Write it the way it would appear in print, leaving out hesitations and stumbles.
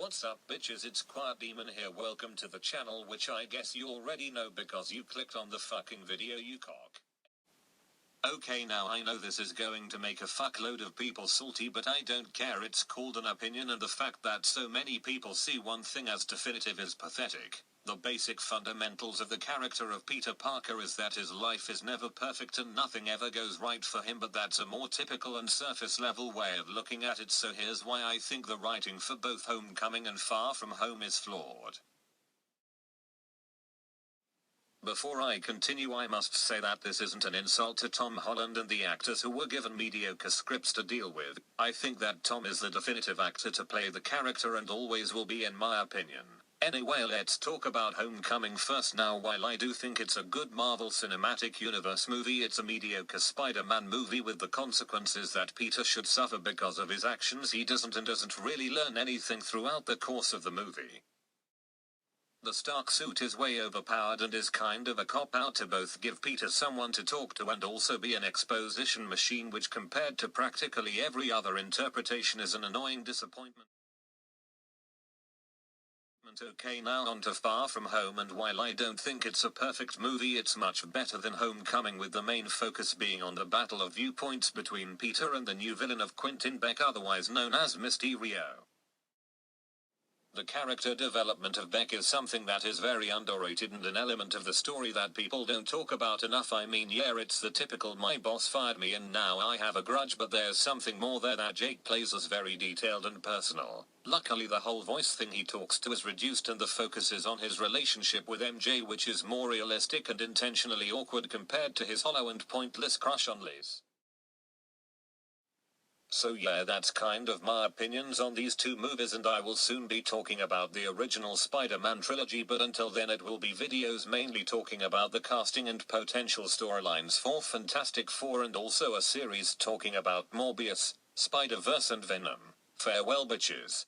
What's up bitches, it's Quiet Demon here, welcome to the channel, which I guess you already know because you clicked on the fucking video, you cock. Okay, now I know this is going to make a fuckload of people salty, but I don't care, it's called an opinion, and the fact that so many people see one thing as definitive is pathetic. The basic fundamentals of the character of Peter Parker is that his life is never perfect and nothing ever goes right for him, but that's a more typical and surface level way of looking at it, so here's why I think the writing for both Homecoming and Far From Home is flawed. Before I continue, I must say that this isn't an insult to Tom Holland and the actors who were given mediocre scripts to deal with. I think that Tom is the definitive actor to play the character and always will be, in my opinion. Anyway, let's talk about Homecoming first. Now, while I do think it's a good Marvel Cinematic Universe movie, it's a mediocre Spider-Man movie with the consequences that Peter should suffer because of his actions. He doesn't really learn anything throughout the course of the movie. The Stark suit is way overpowered and is kind of a cop-out to both give Peter someone to talk to and also be an exposition machine, which compared to practically every other interpretation is an annoying disappointment. Okay, now on to Far From Home, and while I don't think it's a perfect movie, it's much better than Homecoming, with the main focus being on the battle of viewpoints between Peter and the new villain of Quentin Beck, otherwise known as Mysterio. The character development of Beck is something that is very underrated and an element of the story that people don't talk about enough. I mean, yeah, it's the typical my boss fired me and now I have a grudge, but there's something more there that Jake plays as very detailed and personal. Luckily, the whole voice thing he talks to is reduced and the focus is on his relationship with MJ, which is more realistic and intentionally awkward compared to his hollow and pointless crush on Liz. So yeah, that's kind of my opinions on these two movies, and I will soon be talking about the original Spider-Man trilogy, but until then it will be videos mainly talking about the casting and potential storylines for Fantastic Four, and also a series talking about Morbius, Spider-Verse and Venom. Farewell bitches.